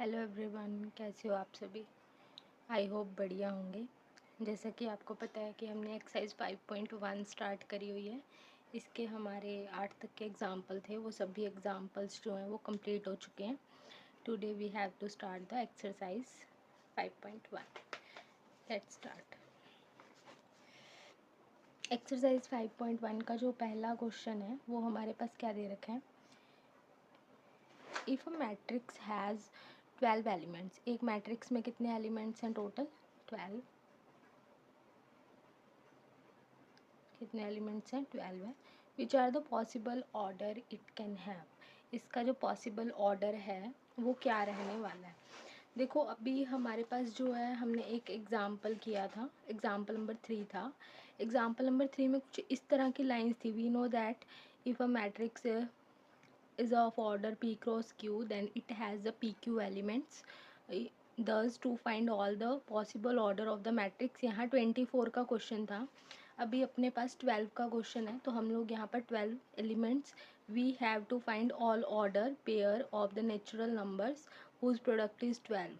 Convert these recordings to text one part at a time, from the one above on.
Hello everyone, कैसे हो आप सभी। आई होप बढ़िया होंगे। जैसा कि आपको पता है कि हमने एक्सरसाइज 5.1 स्टार्ट करी हुई है। इसके हमारे 8 तक के एग्जाम्पल थे, वो सभी एग्जाम्पल्स जो हैं वो कंप्लीट हो चुके हैं। Today we have to start the exercise 5.1। Let's start. Exercise 5.1 का जो पहला क्वेश्चन है वो हमारे पास क्या दे रखा है। If a matrix has 12 elements, एक मैट्रिक्स में कितने एलिमेंट्स हैं टोटल? 12। कितने एलिमेंट्स हैं? 12 है। Which are the possible order it can have, इसका जो पॉसिबल ऑर्डर है वो क्या रहने वाला है। देखो अभी हमारे पास जो है, हमने एक एग्जाम्पल किया था, एग्जाम्पल नंबर 3 था। एग्जाम्पल नंबर 3 में कुछ इस तरह की लाइंस थी। We know that if a matrix is of order p cross q, then it has the pq elements. Thus to find all the possible order of the matrix, यहाँ 24 का question था, अभी अपने पास 12 का क्वेश्चन है। तो हम लोग यहाँ पर 12 elements, we have to find all order pair of the natural numbers whose product is 12।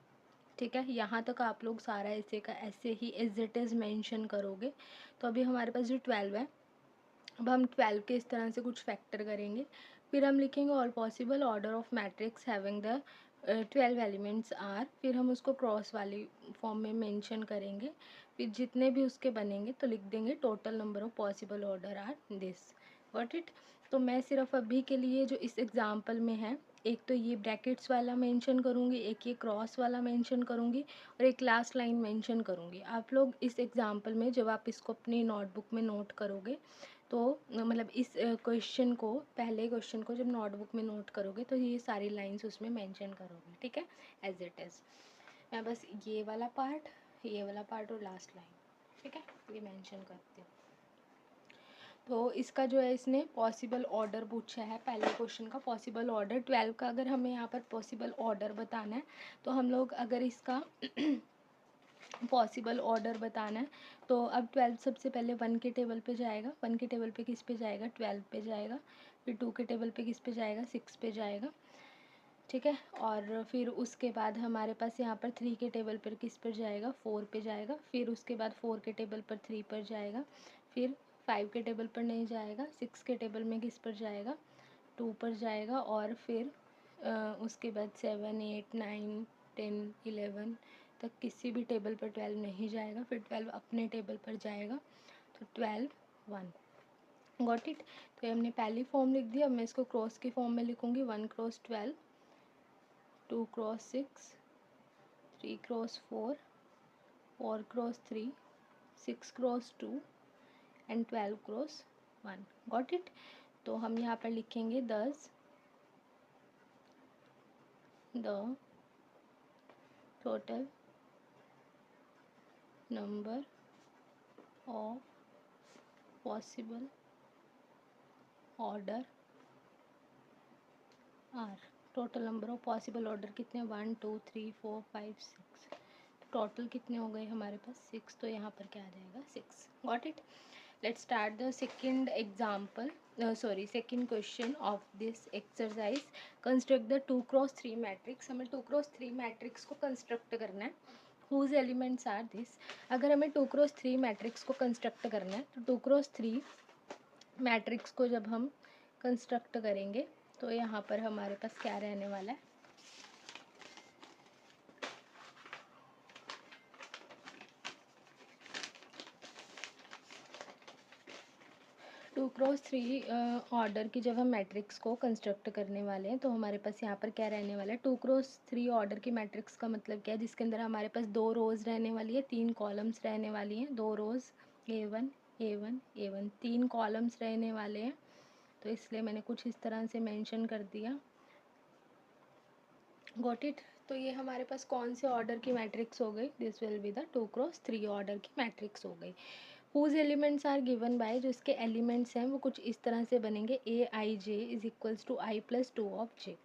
ठीक है, यहाँ तक आप लोग सारा ऐसे का ऐसे ही एज इट इज़ मेंशन करोगे। तो अभी हमारे पास जो 12 है, अब हम 12 के इस तरह से कुछ फैक्टर करेंगे। फिर हम लिखेंगे all possible order of matrix having the 12 elements are, फिर हम उसको क्रॉस वाली फॉर्म में मेंशन करेंगे। फिर जितने भी उसके बनेंगे तो लिख देंगे total number of possible order are this. Got it. तो मैं सिर्फ अभी के लिए जो इस एग्जांपल में है, एक तो ये ब्रैकेट्स वाला मेंशन करूँगी, एक ये क्रॉस वाला मेंशन करूँगी और एक लास्ट लाइन मेंशन करूँगी। आप लोग इस एग्जांपल में जब आप इसको अपनी नोटबुक में नोट करोगे तो मतलब इस क्वेश्चन को, पहले क्वेश्चन को जब नोटबुक में नोट करोगे तो ये सारी लाइंस उसमें मेंशन करोगे। ठीक है, एज इट इज़। मैं बस ये वाला पार्ट और लास्ट लाइन, ठीक है, ये मेंशन करती हूँ। तो इसका जो है, इसने पॉसिबल ऑर्डर पूछा है पहले क्वेश्चन का, पॉसिबल ऑर्डर 12 का। अगर हमें यहाँ पर पॉसिबल ऑर्डर बताना है तो हम लोग अगर इसका पॉसिबल ऑर्डर बताना है तो अब 12 सबसे पहले 1 के टेबल पे जाएगा, 1 के टेबल पे किस पे जाएगा? 12 पे जाएगा। फिर 2 के टेबल पे किस पे जाएगा? 6 पे जाएगा। ठीक है, और फिर उसके बाद हमारे पास यहाँ पर 3 के टेबल पर किस पर जाएगा? 4 पे जाएगा। फिर उसके बाद 4 के टेबल पर 3 पर जाएगा। फिर 5 के टेबल पर नहीं जाएगा। 6 के टेबल में किस पर जाएगा? 2 पर जाएगा। और फिर उसके बाद 7 8 9 10 11 तक किसी भी टेबल पर 12 नहीं जाएगा। फिर 12 अपने टेबल पर जाएगा, तो 12 1। Got it. तो ये हमने पहली फॉर्म लिख दी। अब मैं इसको क्रॉस की फॉर्म में लिखूँगी। 1 cross 12, 2 cross 6, 3 cross 4, 4 cross 3, 6 cross 2 and 12 cross 1। Got it. तो हम यहाँ पर लिखेंगे 10 the total number of possible order are। Total number of possible order कितने? 1 2 3 4 5 6। टोटल कितने हो गए हमारे पास? 6। तो यहाँ पर क्या आ जाएगा? 6। Got it. Let's start the second example, second question of this exercise. Construct the 2 cross 3 matrix. हमें 2 क्रॉस 3 मैट्रिक्स को कंस्ट्रक्ट करना है। Whose elements are this. अगर हमें 2 क्रॉस 3 मैट्रिक्स को कंस्ट्रक्ट करना है तो 2 क्रॉस 3 मैट्रिक्स को जब हम कंस्ट्रक्ट करेंगे तो यहाँ पर हमारे पास क्या रहने वाला है? 2 क्रॉस 3 ऑर्डर की जब हम मैट्रिक्स को कंस्ट्रक्ट करने वाले हैं तो हमारे पास यहाँ पर क्या रहने वाला है? 2 क्रॉस 3 ऑर्डर की मैट्रिक्स का मतलब क्या है? जिसके अंदर हमारे पास 2 रोज़ रहने वाली है, 3 कॉलम्स रहने वाली हैं। 2 रोज़ A1 A1 A1, 3 कॉलम्स रहने वाले हैं। तो इसलिए मैंने कुछ इस तरह से मेंशन कर दिया। Got it. तो ये हमारे पास कौन से ऑर्डर की मैट्रिक्स हो गई? This will be the 2 cross 3 order की मैट्रिक्स हो गई। Whose elements are given by, जो इसके एलिमेंट्स हैं वो कुछ इस तरह से बनेंगे। A i j is equals to i plus 2 of j.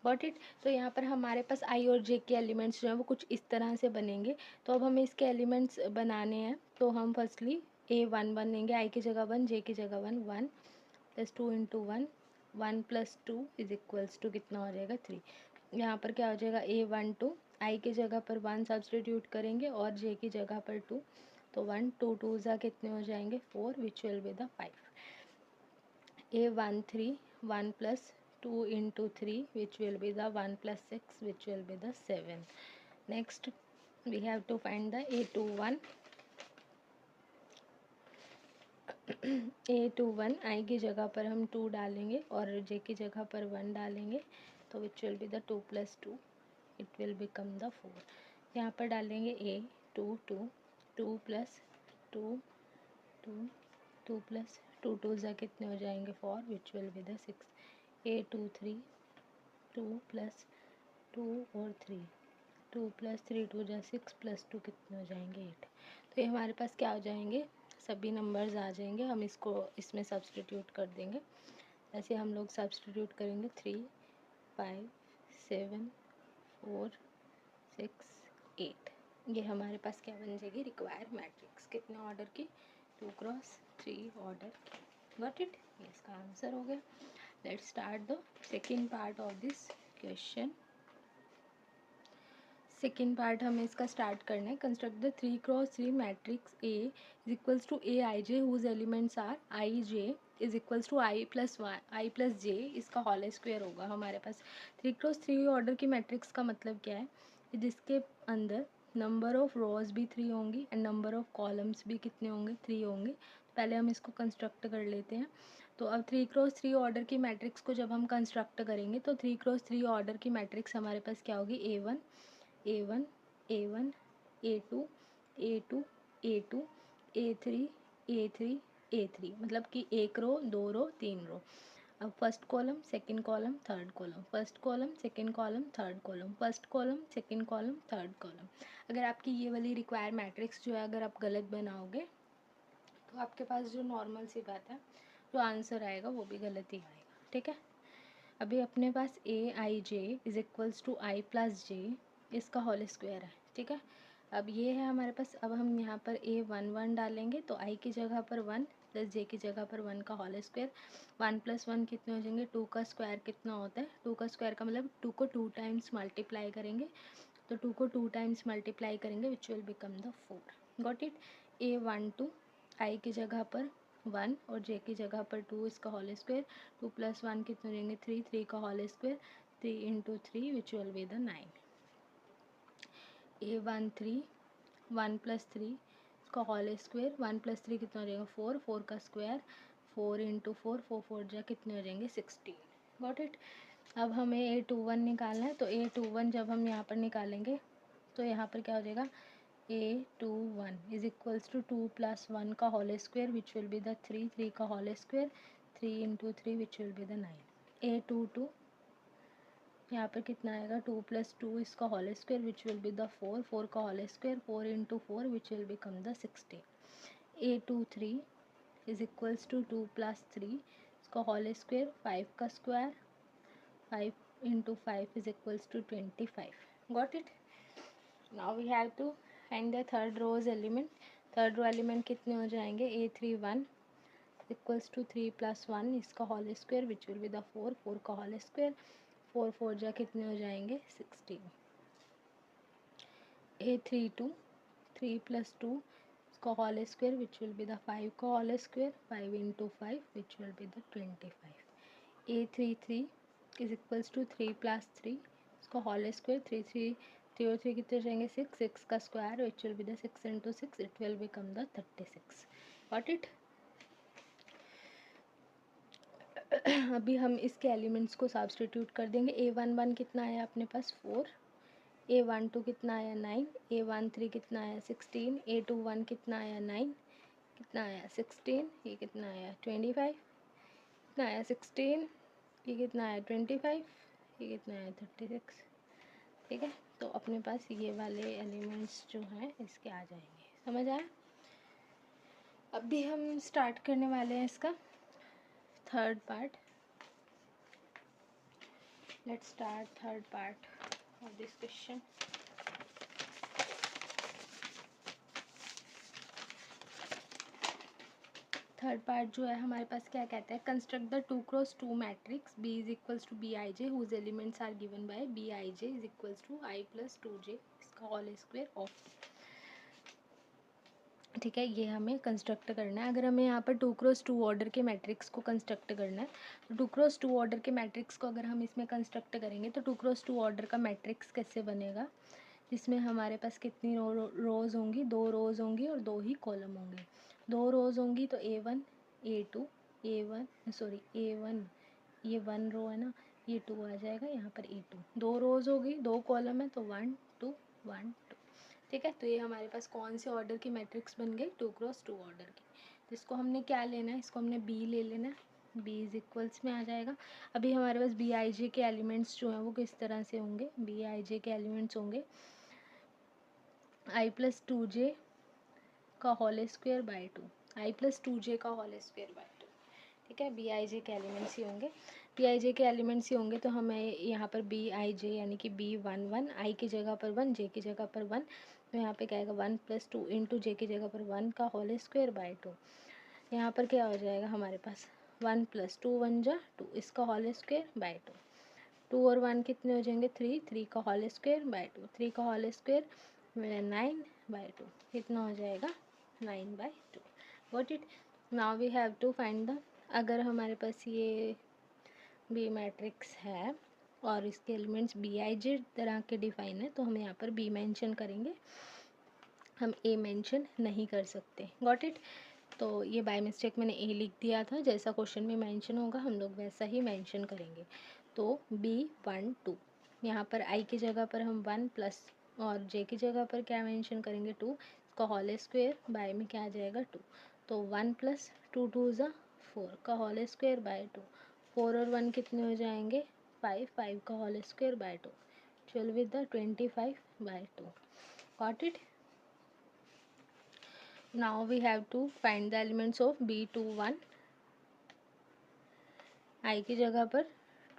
Got it. तो यहाँ पर हमारे पास आई और जे के एलिमेंट्स जो हैं वो कुछ इस तरह से बनेंगे। तो अब हमें इसके एलिमेंट्स बनाने हैं तो हम फर्स्टली A1 लेंगे, आई की जगह 1, जे की जगह 1, 1 + 2 × 1, 1 + 2 इज इक्वल्स टू कितना हो जाएगा? 3। यहाँ पर क्या हो जाएगा A12, आई की जगह पर 1 सब्सटीट्यूट करेंगे और जे की जगह पर 2, तो 1 2 2 ज़ा कितने हो जाएंगे 4 which will be the 5. A13 1 plus 2 into 3 which will be the 1 plus 6 which will be the 7. Next we have to find the A21. A21 आई की जगह पर हम 2 डालेंगे और जे की जगह पर 1 डालेंगे, तो विच will be the 2 plus 2 it will become the 4. यहाँ पर डालेंगे A22 2 plus 2 2 2 plus 2 2 ज़ा कितने हो जाएंगे 4 which will be the 6. A23 2 plus 2 और 3 2 plus 3 2 जा 6 plus 2 कितने हो जाएंगे 8. तो ये हमारे पास क्या हो जाएंगे, सभी नंबर्स आ जाएंगे. हम इसको इसमें सब्सटीट्यूट कर देंगे. ऐसे हम लोग सब्सटीट्यूट करेंगे 3 5 7 4 6 8. ये हमारे पास क्या बन जाएगी रिक्वायर मैट्रिक्स. कितने ऑर्डर की 2x3 ऑर्डर की. Got it. ये इसका आंसर हो गया. Let's start the second part of this question. Second part हमें इसका स्टार्ट करना है. Construct the 3x3 matrix A is equals to a i j whose elements are i j is equals to i plus j. इसका whole square होगा हमारे पास. 3x3 order की matrix का मतलब क्या है, जिसके अंदर नंबर ऑफ रोज भी 3 होंगी एंड नंबर ऑफ कॉलम्स भी कितने होंगे 3 होंगे. पहले हम इसको कंस्ट्रक्ट कर लेते हैं. तो अब 3x3 ऑर्डर की मैट्रिक्स को जब हम कंस्ट्रक्ट करेंगे तो 3x3 ऑर्डर की मैट्रिक्स हमारे पास क्या होगी A1 A1 A1 A2 A2 A2 A3 A3 A3, मतलब कि 1 रो 2 रो 3 रो. अब first column second column third column, first column second column third column, first column second column third column. अगर आपकी ये वाली रिक्वायर मैट्रिक्स जो है अगर आप गलत बनाओगे तो आपके पास जो नॉर्मल सी बात है जो आंसर आएगा वो भी गलत ही आएगा. ठीक है. अभी अपने पास a i j is equals to i plus j, इसका होल स्क्वायर है. ठीक है. अब ये है हमारे पास. अब हम यहाँ पर A11 डालेंगे तो आई की जगह पर 1 प्लस जे की जगह पर 1 का होल स्क्वायर. 1 + 1 कितने हो जाएंगे 2 का स्क्वायर कितना होता है 2 का स्क्वायर का मतलब 2 को 2 टाइम्स मल्टीप्लाई करेंगे, तो 2 को 2 टाइम्स मल्टीप्लाई करेंगे विच will become the 4. Got it. A12 आई की जगह पर 1 और जे की जगह पर 2, इसका होल स्क्वायर. 2 + 1 कितने हो जाएंगे 3 3 का whole square 3 × 3 which will be the 9. A13 1 + 3 इसका होल स्क्वायर 1 + 3 कितना हो जाएगा 4 4 का स्क्वायर 4 × 4 4 4 जा कितने हो जाएंगे 16. Got it. अब हमें A21 निकालना है. तो A21 जब हम यहाँ पर निकालेंगे तो यहाँ पर क्या हो जाएगा A21 इज इक्वल्स टू 2 + 1 का whole square which will be the 3 3 का whole square 3 × 3 which will be the 9. A22 यहाँ पर कितना आएगा 2 + 2 इसका whole square which will be the 4 4 का whole square 4 × 4 which will become the 16. A23 is equals to 2 + 3 इसका whole square 5 का square 5 × 5 is equals to 25. Got it. Now we have to find the third rows element. Third row element कितने हो जाएंगे A31 equals to 3 + 1 इसका whole square which will be the 4 4 का whole square 4 4 जा कितने हो जाएंगे 16. A32 3 + 2 इसका whole square which will be the 5 का whole square 5 × 5 which will be the 25. A33 is equals to 3 + 3 इसका होल स्क्वायर 3 3 3 और 3 कितने हो जाएंगे 6 6 का square which will be the 6 × 6 it will become the 36. Got it. अभी हम इसके एलिमेंट्स को सब्स्टिट्यूट कर देंगे. A11 कितना आया अपने पास 4, A12 कितना आया 9, A13 कितना आया 16, A21 कितना आया 9, कितना आया 16, ये कितना आया 25, कितना आया 16, ये कितना आया 25, ये कितना आया 36. ठीक है. तो अपने पास ये वाले एलिमेंट्स जो हैं इसके आ जाएंगे. समझ आया. अभी हम स्टार्ट करने वाले हैं इसका third part. Let's start third part of this question. Third part जो है हमारे पास क्या कहता है, construct the 2x2 matrix B is equals to b i j whose elements are given by b i j is equals to i plus 2j इसका whole square of, ठीक है, ये हमें कंस्ट्रक्ट करना है। अगर हमें यहाँ पर 2x2 ऑर्डर के मैट्रिक्स को कंस्ट्रक्ट करना है तो 2x2 ऑर्डर के मैट्रिक्स को अगर हम इसमें कंस्ट्रक्ट करेंगे तो 2x2 ऑर्डर का मैट्रिक्स कैसे बनेगा, जिसमें हमारे पास कितनी रोज़ होंगी, 2 रोज़ होंगी और 2 ही कॉलम होंगे। 2 रोज़ होंगी तो A1 A2 A1 sorry A1 ये 1 रो है ना, ये 2 आ जाएगा यहाँ पर A2। 2 रोज़ होगी, 2 कॉलम है तो 1 2 1 2, ठीक है। तो ये हमारे पास कौन से ऑर्डर की मैट्रिक्स बन गई, 2x2 ऑर्डर की। तो इसको हमने क्या लेना है, इसको हमने B ले लेना है, B इज इक्वल्स में आ जाएगा। अभी हमारे पास बी आई जे के एलिमेंट्स जो हैं वो किस तरह से होंगे, बी आई जे के एलिमेंट्स होंगे आई प्लस 2j का whole square by 2, i plus 2j का होल स्क्वायर बाय 2, ठीक है। बी आई जे के एलिमेंट्स ही होंगे, बी आई जे के एलिमेंट्स ही होंगे। तो हमें यहाँ पर बी आई जे यानी कि B11 आई की जगह पर 1 जे की जगह पर 1, तो यहाँ पे क्या आएगा 1 + 2 इंटू जे की जगह पर 1 का होल स्क्वायर बाय 2। यहाँ पर क्या हो जाएगा हमारे पास 1 + 2 1 जा 2 इसका होल स्क्वायर बाय 2, 2 और 1 कितने हो जाएंगे 3, 3 का होल स्क्वायर बाय 2, 3 का होल स्क्वायर 9/2, कितना हो जाएगा 9/2। Got it. Now we have to find the, अगर हमारे पास ये बी मैट्रिक्स है और इसके एलिमेंट्स बी आई जे तरह के डिफाइन है तो हम यहाँ पर बी मेंशन करेंगे, हम ए मेंशन नहीं कर सकते। Got it. तो ये बाय मिस्टेक मैंने ए लिख दिया था, जैसा क्वेश्चन में मेंशन होगा हम लोग वैसा ही मेंशन करेंगे। तो B12 यहाँ पर आई की जगह पर हम 1 प्लस और जे की जगह पर क्या मेंशन करेंगे 2, इसका होल स्क्वायर बाय में क्या आ जाएगा 2, तो 1 + 2 2 ज़ा 4 का होल स्क्वायर बाय 2, 4 और 1 कितने हो जाएंगे 5, 5 का whole square by 2, 12 with the 25/2। Got it. Now we have to find the elements of B21, I की जगह पर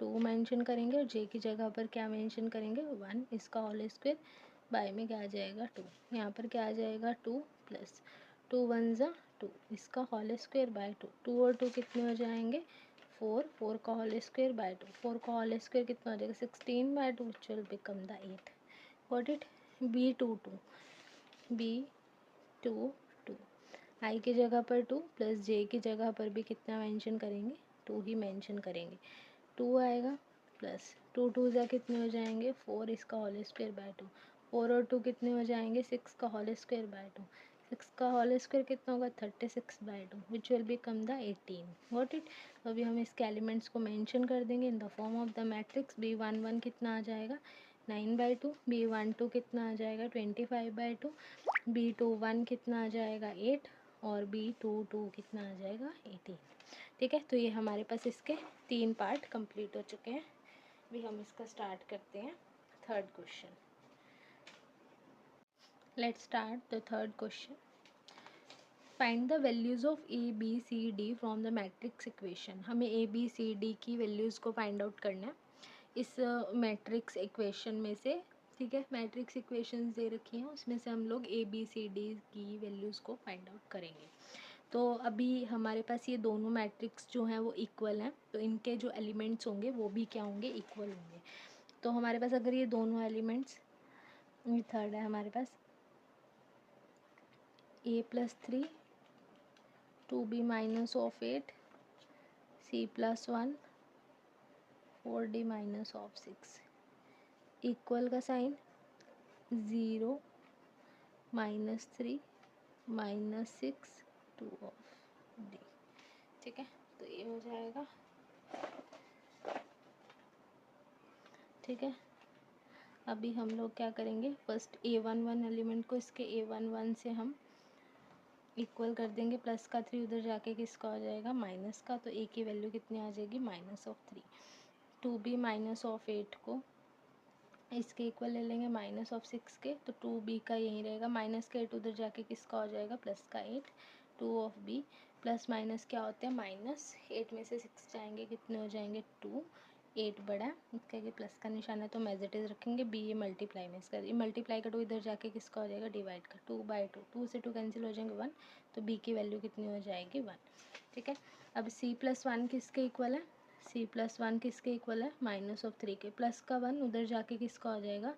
2 मेंशन करेंगे और J की जगह पर क्या मेंशन करेंगे 1, इसका होल स्क्वायर बाय में क्या आ जाएगा 2, यहाँ पर क्या आ जाएगा 2 + 2 1 ज़ा 2 इसका होल स्क्वायर बाय 2, 2 और 2 कितने हो जाएंगे 4, 4 का होल स्क्वायर बाय 2, 4 का होल स्क्वायर कितना हो जाएगा 16/2 which will become the 8। Got it। B22 आई की जगह पर 2 प्लस जे की जगह पर भी कितना मेंशन करेंगे 2 ही मेंशन करेंगे, 2 आएगा प्लस 2 2 ज़ा कितने हो जाएंगे 4 इसका होल स्क्वायर बाय 2, 4 और 2 कितने हो जाएंगे 6 का होल स्क्वायर बाय 2, 6 का होल स्क्वायर कितना होगा 36/2 विच will become the 18। Got it. तो अभी हम इसके एलिमेंट्स को मेंशन कर देंगे in the form of the matrix. B11 कितना आ जाएगा 9/2, B12 कितना आ जाएगा 25/2, B21 कितना आ जाएगा 8 और B22 कितना आ जाएगा 18। ठीक है। तो ये हमारे पास इसके 3 पार्ट कंप्लीट हो चुके हैं। अभी हम इसका स्टार्ट करते हैं third question. Let's start the third question. Find the values of A B C D from the matrix equation. हमें ए बी सी डी की वैल्यूज़ को फाइंड आउट करना है इस मैट्रिक्स इक्वेशन में से। ठीक है, मैट्रिक्स इक्वेशंस दे रखी हैं उसमें से हम लोग ए बी सी डी की वैल्यूज़ को फाइंड आउट करेंगे। तो अभी हमारे पास ये दोनों मैट्रिक्स जो हैं वो इक्वल हैं, तो इनके जो एलिमेंट्स होंगे वो भी क्या होंगे इक्वल होंगे। तो हमारे पास अगर ये दोनों एलिमेंट्स, ये थर्ड है हमारे पास A+3 2B minus of 8 C+1 4D minus of 6 equal का साइन 0 -3 -6 2 ऑफ D। ठीक है, तो ये हो जाएगा। ठीक है, अभी हम लोग क्या करेंगे फर्स्ट A11 एलिमेंट को इसके A11 से हम इक्वल कर देंगे, प्लस का 3 उधर जाके किसका हो जाएगा माइनस का, तो ए की वैल्यू कितनी आ जाएगी -3। 2B माइनस ऑफ 8 को इसके इक्वल ले लेंगे -6 के, तो 2B का यही रहेगा, माइनस का 8 उधर जाके किसका हो जाएगा प्लस का 8 2 ऑफ B। प्लस माइनस क्या होते हैं -8 में से 6 जाएंगे कितने हो जाएंगे 2, 8 बड़ा है, इसके आगे प्लस का निशान है तो हम एज इट इज़ रखेंगे। बी ये मल्टीप्लाई में, इसका ये मल्टीप्लाई का 2 इधर जाके किसका हो जाएगा, डिवाइड का। 2/2, 2 से 2 कैंसिल हो जाएंगे 1, तो बी की वैल्यू कितनी हो जाएगी 1। ठीक है, अब c+1 किसके इक्वल है, c+1 किसके इक्वल है, -3 के। प्लस का 1 उधर जाके किसका हो जाएगा,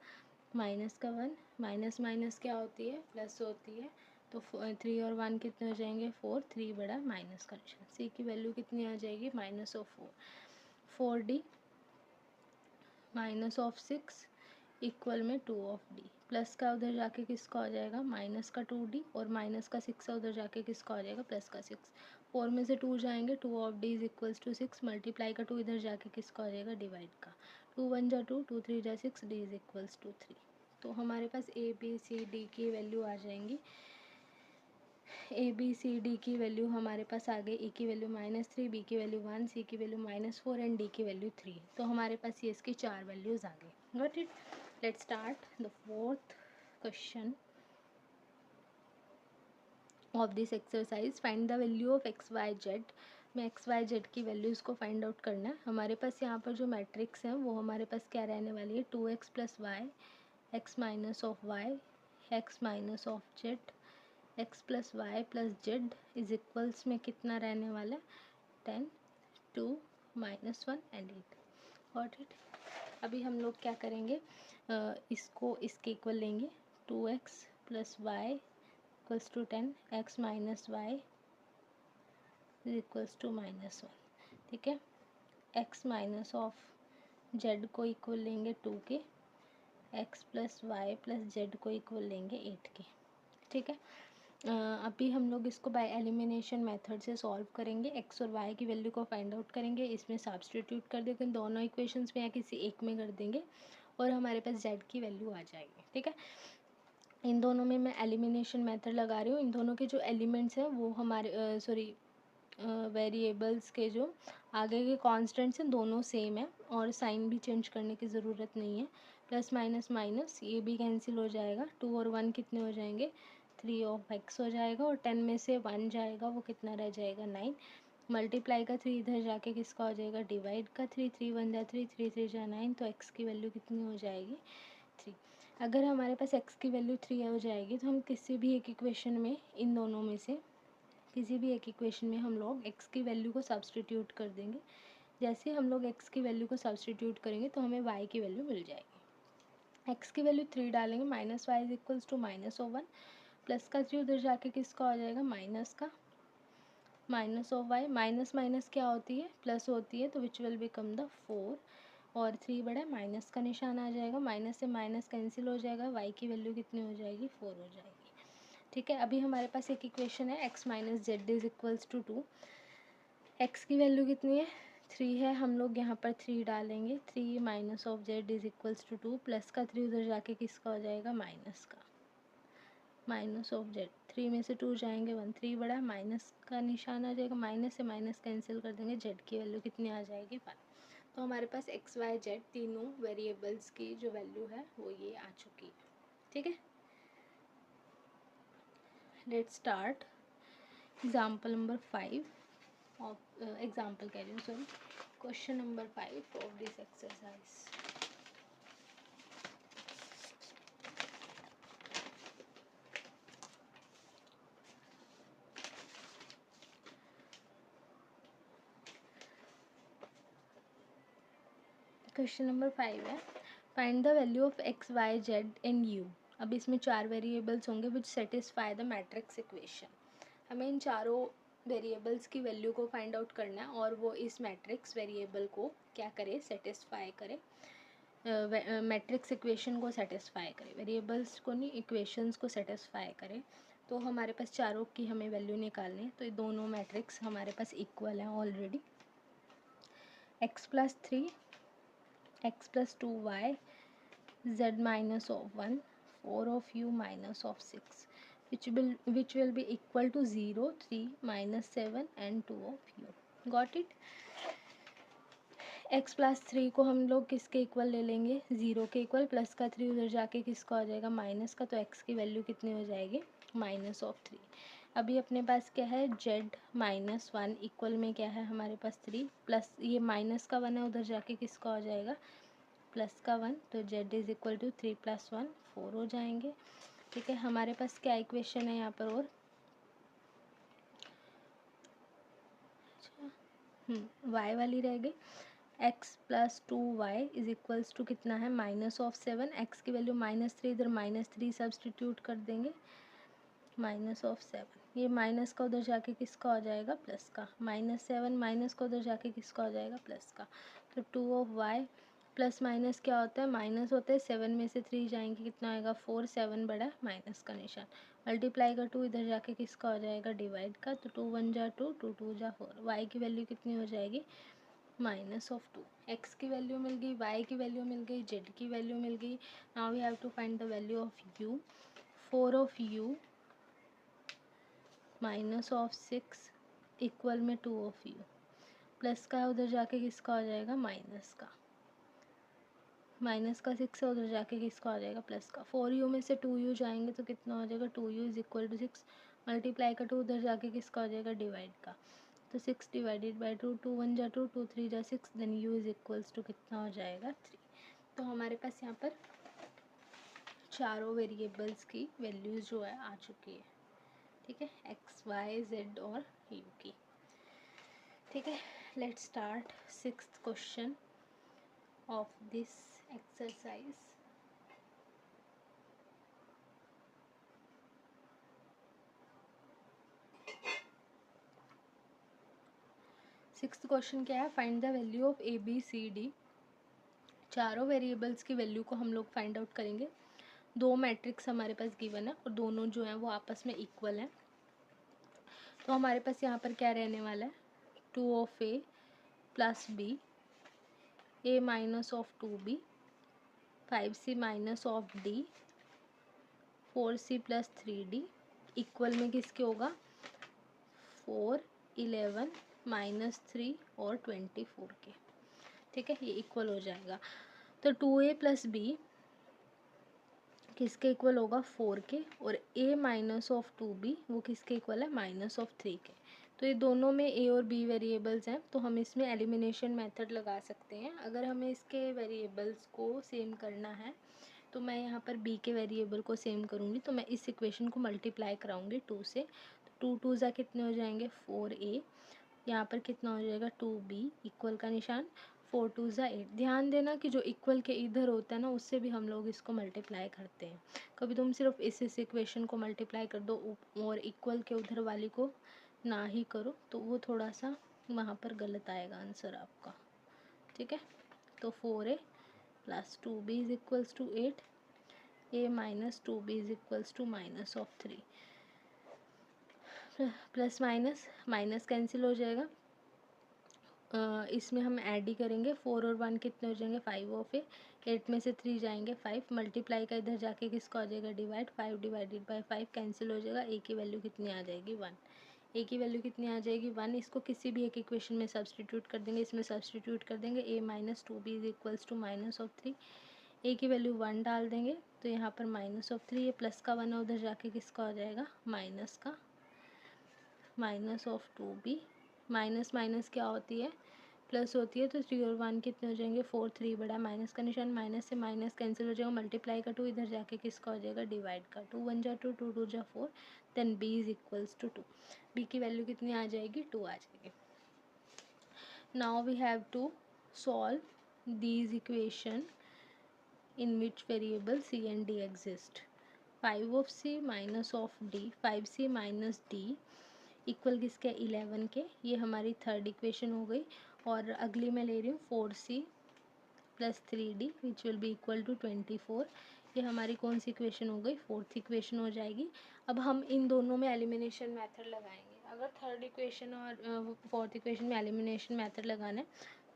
माइनस का 1, माइनस माइनस क्या होती है, प्लस होती है। तो 3 और 1 कितने हो जाएंगे, 4, 3 बड़ा माइनस का निशान। सी की वैल्यू कितनी आ जाएगी, -4। 4d -6 इक्वल में 2 प्लस का उधर जाके किसका हो जाएगा, माइनस का 2d, और माइनस का 6 है उधर जाके किसका हो जाएगा, प्लस का 6। 4 में से 2 जाएंगे, 2 इज इक्वल्स टू 6, मल्टीप्लाई का 2 इधर जाके किसका हो जाएगा, डिवाइड का। 2 1 जा 2, 2 3 जा 6, d इज इक्वल्स टू 3। तो हमारे पास ए बी सी डी की वैल्यू आ जाएंगी। ए बी सी डी की वैल्यू हमारे पास आ गई। ए की वैल्यू -3, बी की वैल्यू 1, सी की वैल्यू -4 एंड डी की वैल्यू 3। तो हमारे पास ये इसकी 4 वैल्यूज़ आ गई। Got it. Let's start the fourth question of this exercise. Find the value of x y z. में एक्स वाई जेड की वैल्यूज़ को फाइंड आउट करना है। हमारे पास यहाँ पर जो मैट्रिक्स है वो हमारे पास क्या रहने वाली है, 2x + y, x minus of y, x minus of z, x + y + z is equals में कितना रहने वाला है, 10, 2, -1 एंड 8। Got it. अभी हम लोग क्या करेंगे, इसको इसके इक्वल लेंगे। 2x + y = 10, x minus y is equals to -1। ठीक है, x माइनस ऑफ जेड को इक्वल लेंगे 2 के, x + y + z को इक्वल लेंगे 8 के। ठीक है, अभी हम लोग इसको बाय एलिमिनेशन मेथड से सॉल्व करेंगे। x और y की वैल्यू को फाइंड आउट करेंगे, इसमें सब्स्टिट्यूट कर देंगे दोनों इक्वेशंस में या किसी एक में कर देंगे और हमारे पास z की वैल्यू आ जाएगी। ठीक है, इन दोनों में मैं एलिमिनेशन मेथड लगा रही हूँ। इन दोनों के जो एलिमेंट्स हैं वो हमारे वेरिएबल्स के जो आगे के कांस्टेंट्स हैं दोनों सेम है और साइन भी चेंज करने की ज़रूरत नहीं है। प्लस माइनस माइनस ये भी कैंसिल हो जाएगा। 2 और 1 कितने हो जाएंगे, 3 ऑफ x हो जाएगा और 10 में से 1 जाएगा, वो कितना रह जाएगा, 9। मल्टीप्लाई का 3 इधर जाके किसका हो जाएगा, डिवाइड का 3, 3 1 जा 3, 3 3 जा 9, तो x की वैल्यू कितनी हो जाएगी, 3। अगर हमारे पास x की वैल्यू 3 हो जाएगी तो हम किसी भी एक इक्वेशन में, इन दोनों में से किसी भी एक इक्वेशन में हम लोग x की वैल्यू को सब्स्टिट्यूट कर देंगे। जैसे हम लोग x की वैल्यू को सब्स्टिट्यूट करेंगे तो हमें y की वैल्यू मिल जाएगी। x की वैल्यू 3 डालेंगे, -y is equals to -1, plus का 3 उधर जाके किसका हो जाएगा, माइनस का, minus of y। Minus minus क्या होती है, प्लस होती है, तो विच विल बिकम द 4 और 3 बड़ा माइनस का निशान आ जाएगा। माइनस से माइनस कैंसिल हो जाएगा, y की वैल्यू कितनी हो जाएगी, 4 हो जाएगी। ठीक है, अभी हमारे पास एक इक्वेशन है x minus z is equals to 2। x की वैल्यू कितनी है, 3 है, हम लोग यहाँ पर 3 डालेंगे। 3 minus of z is equals to 2, plus का 3 उधर जाके किसका हो जाएगा, माइनस का, माइनस ऑफ जेड। 3 में से 2 जाएंगे 1, 3 बड़ा माइनस का निशान आ जाएगा। माइनस से माइनस कैंसिल कर देंगे, जेड की वैल्यू कितनी आ जाएगी, 1। तो हमारे पास एक्स वाई जेड तीनों वेरिएबल्स की जो वैल्यू है वो ये आ चुकी है। ठीक है, let's start example number 5 of example कह रही हूँ, sorry, question number 5 of this exercise. Question number 5 है, find the value of x y z and u. अब इसमें 4 वेरिएबल्स होंगे which satisfy the matrix equation. हमें इन चारों वेरिएबल्स की वैल्यू को फाइंड आउट करना है और वो इस मैट्रिक्स वेरिएबल को क्या करे, सेटिस्फाई करे, मैट्रिक्स इक्वेशन को सेटिस्फाई करे, वेरिएबल्स को नहीं, इक्वेशंस को सेटिस्फाई करे। तो हमारे पास चारों की हमें वैल्यू निकालनी है। तो ये दोनों मैट्रिक्स हमारे पास इक्वल हैं already. x + 3, x + 2y, z minus of 1, 4 of u minus of 6, which will be equal to 0, 3, -7 and 2 of u. Got it? x + 3 को हम लोग किसके इक्वल ले लेंगे, 0 के इक्वल। प्लस का 3 उधर जाके किसका हो जाएगा, माइनस का, तो x की वैल्यू कितनी हो जाएगी, -3। अभी अपने पास क्या है, z-1 इक्वल में क्या है हमारे पास 3 प्लस ये माइनस का 1 है, उधर जाके किसका हो जाएगा प्लस का 1, तो z इज इक्वल टू 3 + 1 4 हो जाएंगे। ठीक है, हमारे पास क्या इक्वेशन है यहाँ पर, और y वाली रह गई, x + 2y is equals to कितना है -7, x की वैल्यू -3, इधर -3 सब्सटीट्यूट कर देंगे, -7, ये माइनस का उधर जाके किसका हो जाएगा प्लस का, -7 माइनस का उधर जाके किसका हो जाएगा प्लस का, तो 2 प्लस माइनस क्या होता है, माइनस होता है, 7 में से 3 जाएंगे कितना आएगा 4, 7 बड़ा माइनस का निशान, मल्टीप्लाई का 2 इधर जाके किसका हो जाएगा डिवाइड का, तो 2 × 1 = 2, 2 × 2 = 4, y की वैल्यू कितनी हो जाएगी -2, x की वैल्यू मिल गई, y की वैल्यू मिल गई, z की वैल्यू मिल गई। Now we have to find the value of u, 4 of u -6 equal में 2 ऑफ u, प्लस का उधर जाके किसका हो जाएगा माइनस का 6 है, उधर जाके किसका हो जाएगा प्लस का, 4u में से 2u जाएंगे तो कितना हो जाएगा 2u is equal to 6, multiply का 2 उधर जाके किसका हो जाएगा डिवाइड का, तो 6 divided by 2, 2 × 1 = 2, 2 × 3 = 6, then u is equals to कितना हो जाएगा 3। तो हमारे पास यहाँ पर चारों वेरिएबल्स की वैल्यूज जो है आ चुकी है। ठीक है, x, y, z और u की। ठीक है, let's start 6th question of this exercise. Sixth question क्या है, find the value of A B C d. चारों वेरिएबल्स की वैल्यू को हम लोग फाइंड आउट करेंगे। दो मैट्रिक्स हमारे पास गिवन है और दोनों जो हैं वो आपस में इक्वल हैं। तो हमारे पास यहाँ पर क्या रहने वाला है, 2 of a plus b, a minus of 2b, 5c minus of d, 4c plus 3d equal में किसके होगा 4, 11 -3 और 24 के। ठीक है, ये इक्वल हो जाएगा। तो 2a प्लस बी किसके इक्वल होगा 4 के, और a माइनस ऑफ 2b वो किसके इक्वल है -3 के। तो ये दोनों में a और b वेरिएबल्स हैं, तो हम इसमें एलिमिनेशन मेथड लगा सकते हैं। अगर हमें इसके वेरिएबल्स को सेम करना है तो मैं यहाँ पर b के वेरिएबल को सेम करूँगी, तो मैं इस इक्वेशन को मल्टीप्लाई कराऊँगी 2 से, तो 2 2 कितने हो जाएंगे 4a, यहाँ पर कितना हो जाएगा 2b इक्वल का निशान, 4 2 8। ध्यान देना कि जो इक्वल के इधर होता है ना उससे भी हम लोग इसको मल्टीप्लाई करते हैं। कभी तुम सिर्फ इस इक्वेशन को मल्टीप्लाई कर दो और इक्वल के उधर वाली को ना ही करो, तो वो थोड़ा सा वहाँ पर गलत आएगा आंसर आपका। ठीक है, तो 4a plus 2b is equals to 8, a minus 2b is equals to -3, plus minus minus cancel हो जाएगा। इसमें हम ऐड ही करेंगे, 4 और 1 कितने हो जाएंगे 5 ऑफ ए, 8 में से 3 जाएंगे 5, मल्टीप्लाई का इधर जाके किसका हो जाएगा डिवाइड, 5 डिवाइडेड बाय 5 कैंसिल हो जाएगा, ए की वैल्यू कितनी आ जाएगी 1, ए की वैल्यू कितनी आ जाएगी 1। इसको किसी भी एक इक्वेशन में सब्सटीट्यूट कर देंगे, इसमें सब्सटीट्यूट कर देंगे, a minus 2b is equals to -3, a की वैल्यू 1 डाल देंगे, तो यहाँ पर -3, ये प्लस का 1 है, उधर जाके किसका हो जाएगा माइनस का -2b, माइनस माइनस क्या होती है प्लस होती है, तो 3 और 1 कितने हो जाएंगे 4, 3 बड़ा माइनस का निशान, माइनस से माइनस कैंसिल हो जाएगा, मल्टीप्लाई का 2 इधर जाके किसका हो जाएगा डिवाइड का, 2 1 = 2, 2 2 = 4, then b is equals to 2, b की वैल्यू कितनी आ जाएगी 2 आ जाएगी। Now we have to solve these equation in which variable c and d exist. 5 of c minus of d, 5c minus d equal किसके 11 के, ये हमारी थर्ड इक्वेशन हो गई। और अगली मैं ले रही हूँ 4c plus 3d which will be equal to 24, ये हमारी कौन सी इक्वेशन हो गई फोर्थ इक्वेशन हो जाएगी। अब हम इन दोनों में एलिमिनेशन मेथड लगाएंगे। अगर थर्ड इक्वेशन और फोर्थ इक्वेशन में एलिमिनेशन मेथड लगाना है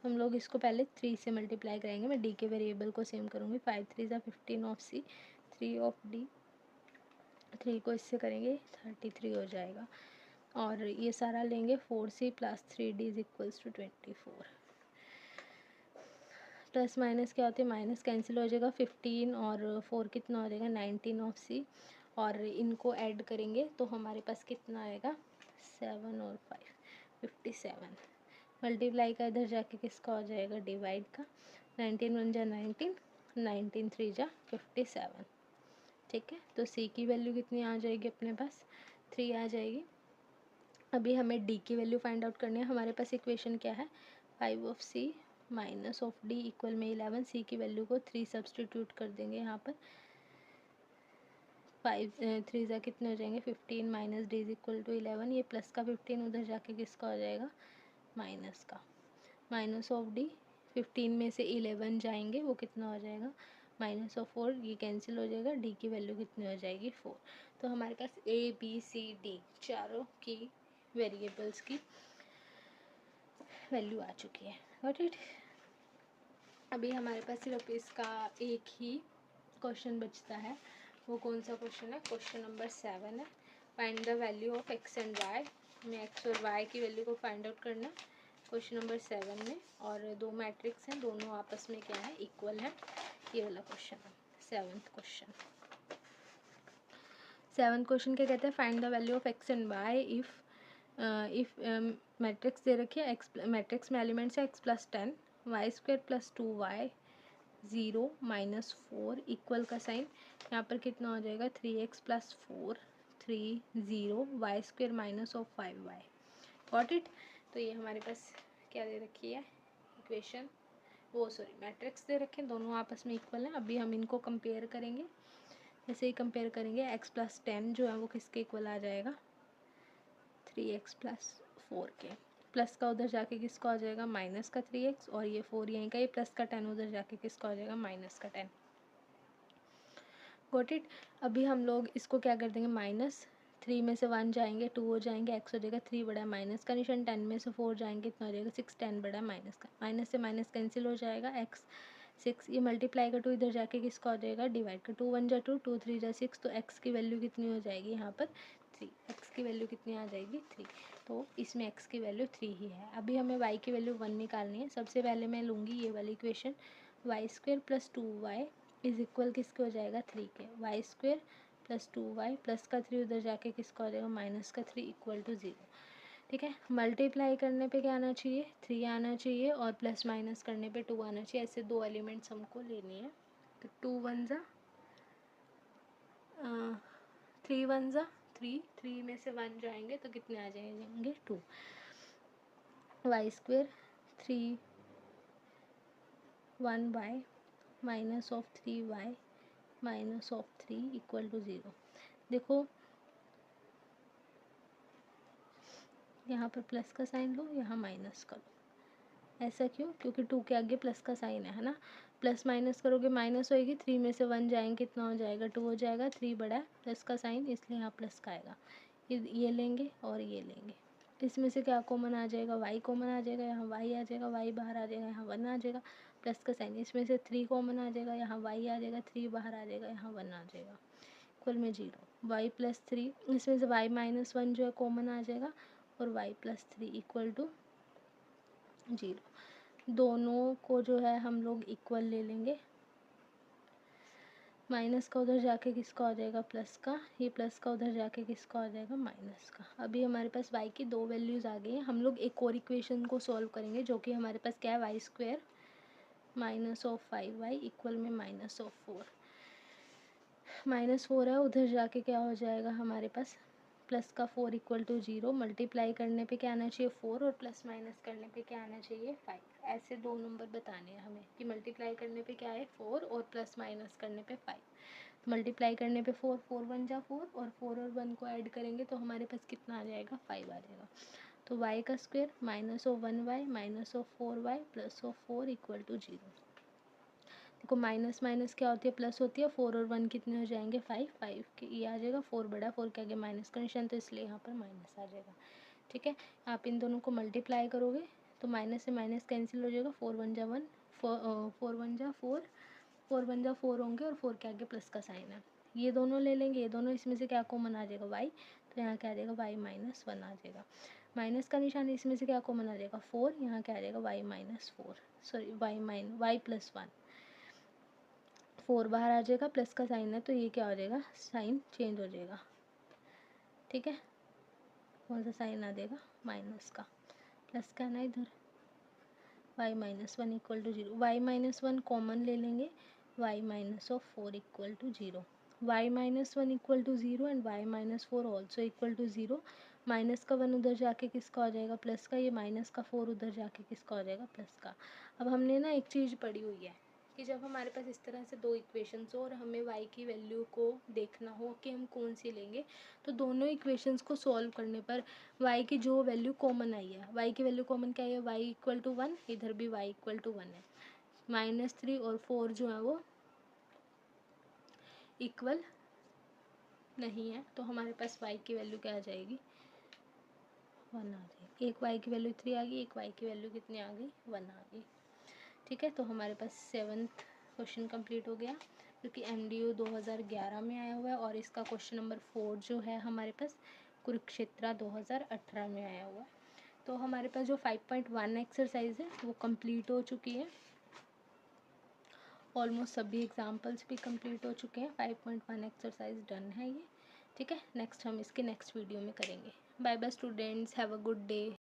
तो हम लोग इसको पहले 3 से मल्टीप्लाई करेंगे। मैं डी के वेरिएबल को सेम करूँगी, 5 3 = 15 ऑफ सी, 3 ऑफ डी, 3 को इससे करेंगे 33 हो जाएगा। और ये सारा लेंगे 4c plus 3d is equals to 24, plus minus क्या होती है माइनस कैंसिल हो जाएगा, 15 और 4 कितना हो जाएगा 19 ऑफ सी, और इनको ऐड करेंगे तो हमारे पास कितना आएगा 7 और 5 57। मल्टीप्लाई का इधर जाके किसका हो जाएगा डिवाइड का 19 1 जा 19 19 3 जा 57। ठीक है, तो सी की वैल्यू कितनी आ जाएगी अपने पास 3 आ जाएगी। अभी हमें डी की वैल्यू फाइंड आउट करनी है। हमारे पास इक्वेशन क्या है 5 of c minus of d equal में 11। सी की वैल्यू को 3 सब्सटीट्यूट कर देंगे यहाँ पर 5 3 जा कितने हो जाएंगे 15 minus d is equal to 11। ये प्लस का 15 उधर जाके किसका हो जाएगा माइनस का। माइनस ऑफ डी 15 में से 11 जाएंगे वो कितना हो जाएगा माइनस ऑफ 4। ये कैंसिल हो जाएगा। डी की वैल्यू कितनी हो जाएगी 4। तो हमारे पास ए बी सी डी चारों की वेरिएबल्स की वैल्यू आ चुकी है। Got it. अभी हमारे पास सिर्फ इसका एक ही क्वेश्चन बचता है। वो कौन सा क्वेश्चन है क्वेश्चन नंबर 7 है। Find the value of x and y. हमें एक्स और वाई की वैल्यू को फाइंड आउट करना है क्वेश्चन नंबर 7 में। और दो मैट्रिक्स हैं दोनों आपस में क्या है इक्वल है। ये वाला क्वेश्चन है सेवन्थ क्वेश्चन। सेवन्थ क्वेश्चन क्या कहते हैं find the value of x and y if matrix दे रखी है। एक्स मैट्रिक्स में एलिमेंट्स है x plus 10 y square plus 2y 0 minus 4 equal का साइन यहाँ पर कितना हो जाएगा 3x plus 4 3 0 y square minus of 5y। Got it. तो ये हमारे पास क्या दे रखी है इक्वेशन वो सॉरी मैट्रिक्स दे रखे हैं दोनों आपस में इक्वल हैं। अभी हम इनको कंपेयर करेंगे। जैसे ही कंपेयर करेंगे x प्लस 10 जो है वो किसके इक्वल आ जाएगा 3x प्लस 4 के। प्लस का उधर जाके किसका हो जाएगा माइनस का 3x और ये 4 यहीं का। ये प्लस का 10 उधर जाके किसका हो जाएगा माइनस का 10। Got it. अभी हम लोग इसको क्या कर देंगे माइनस 3 में से 1 जाएंगे 2 हो जाएंगे x हो जाएगा 3 बड़ा माइनस का निशान 10 में से 4 जाएंगे इतना हो जाएगा 6 10 बड़ा माइनस का। माइनस से माइनस कैंसिल हो जाएगा x 6 ये मल्टीप्लाई का 2 इधर जाके किसका हो जाएगा डिवाइड का 2 1 जा 2 2 3 जा 6। तो x की वैल्यू कितनी हो जाएगी यहाँ पर 3। x की वैल्यू कितनी आ जाएगी 3। तो इसमें x की वैल्यू 3 ही है। अभी हमें y की वैल्यू 1 निकालनी है। सबसे पहले मैं लूँगी ये वाली equation y square plus 2y is equal किसके हो जाएगा 3 के। Y square plus 2y plus का 3 उधर जाके किसका हो जाएगा माइनस का 3 इक्वल टू 0। ठीक है, मल्टीप्लाई करने पे क्या आना चाहिए 3 आना चाहिए और प्लस माइनस करने पे 2 आना चाहिए। ऐसे दो एलिमेंट्स हमको लेनी है। तो 2 1 जा 3 1 जा 3 3 में से 1 जाएंगे तो कितने आ जाएंगे 2। Y square 3 1y minus of 3y minus of 3 equal to 0। देखो यहाँ पर प्लस का साइन लो यहाँ माइनस का लो। ऐसा क्यों क्योंकि 2 के आगे प्लस का साइन है ना। प्लस माइनस करोगे माइनस होएगी 3 में से 1 जाएंगे कितना हो जाएगा 2 हो जाएगा 3 बड़ा है प्लस का साइन इसलिए यहाँ प्लस का आएगा। ये लेंगे और ये लेंगे। इसमें से क्या कॉमन आ जाएगा y कॉमन आ जाएगा यहाँ y आ जाएगा y बाहर आ जाएगा यहाँ 1 आ जाएगा प्लस का साइन। इसमें से 3 कॉमन आ जाएगा यहाँ y आ जाएगा 3 बाहर आ जाएगा यहाँ 1 आ जाएगा इक्वल में 0 y प्लस 3 इसमें से y माइनस 1 जो है कॉमन आ जाएगा और y प्लस 3 इक्वल टू 0। दोनों को जो है हम लोग इक्वल ले लेंगे। माइनस का उधर जाके किसका हो जाएगा प्लस का। ये प्लस का उधर जाके किसका हो जाएगा माइनस का। अभी हमारे पास y की दो वैल्यूज़ आ गई हैं। हम लोग एक और इक्वेशन को सॉल्व करेंगे जो कि हमारे पास क्या है y square minus of 5y equal में माइनस ऑफ 4। माइनस 4 है उधर जाके क्या हो जाएगा हमारे पास प्लस का 4 इक्वल टू 0। मल्टीप्लाई करने पे क्या आना चाहिए 4 और प्लस माइनस करने पे क्या आना चाहिए 5। ऐसे दो नंबर बताने हैं हमें कि मल्टीप्लाई करने पे क्या है 4 और प्लस माइनस करने पे 5। मल्टीप्लाई करने पे 4 4 1 जा 4 और 4 और 1 को ऐड करेंगे तो हमारे पास कितना आ जाएगा 5 आ जाएगा। तो y का square minus of 1y minus of 4y plus of 4 equal to 0। देखो माइनस माइनस क्या होती है प्लस होती है 4 और 1 कितने हो जाएंगे 5 5 के ये आ जाएगा 4 बड़ा 4 के आगे माइनस का निशान तो इसलिए यहाँ पर माइनस आ जाएगा। ठीक है, आप इन दोनों को मल्टीप्लाई करोगे तो माइनस से माइनस कैंसिल हो जाएगा 4 1 जा 1 4 1 जा 4 4 1 जा 4 होंगे और 4 के आगे प्लस का साइन है। ये दोनों ले लेंगे ये दोनों इसमें से क्या कॉमन आ जाएगा y तो यहाँ क्या आ जाएगा y माइनस 1 आ जाएगा। माइनस का निशान इसमें से क्या कॉमन आ जाएगा 4 यहाँ क्या आ जाएगा y minus 4 sorry y plus 1 4 बाहर आ जाएगा, प्लस का साइन है तो ये क्या हो जाएगा, साइन चेंज हो जाएगा, ठीक है। कौन सा साइन आ जाएगा, माइनस का, प्लस का ना इधर, y minus 1 equal to 0, y minus 1 common ले लेंगे, y minus of 4 equal to 0, y minus 1 equal to 0 and y minus 4 also equal to 0, minus का 1 उधर जाके किसका हो जाएगा, प्लस का, ये माइनस का 4 उधर जाके किसका हो जाएगा, प्लस का। अब हमने ना एक चीज़ पढ़ी हुई है कि जब हमारे पास इस तरह से दो इक्वेशंस हो और हमें y की वैल्यू को देखना हो कि हम कौन सी लेंगे, तो दोनों इक्वेशंस को सॉल्व करने पर y की जो वैल्यू कॉमन आई है, y की वैल्यू कॉमन क्या है, y इक्वल टू 1, इधर भी y इक्वल टू 1 है, -3 और 4 जो है वो इक्वल नहीं है, तो हमारे पास y की वैल्यू क्या आ जाएगी, 1 आ जाएगी। एक y की वैल्यू 3 आ गई, एक y की वैल्यू कितनी आ गई, 1 आ गई, ठीक है। तो हमारे पास 7th क्वेश्चन कंप्लीट हो गया, क्योंकि MDU 2011 में आया हुआ है, और इसका क्वेश्चन नंबर 4 जो है हमारे पास कुरुक्षेत्रा 2018 में आया हुआ है। तो हमारे पास जो 5.1 एक्सरसाइज है वो कंप्लीट हो चुकी है, ऑलमोस्ट सभी एग्जाम्पल्स भी कंप्लीट हो चुके हैं, 5.1 एक्सरसाइज डन है ये, ठीक है। नेक्स्ट हम इसके नेक्स्ट वीडियो में करेंगे। Bye bye students, have a good day.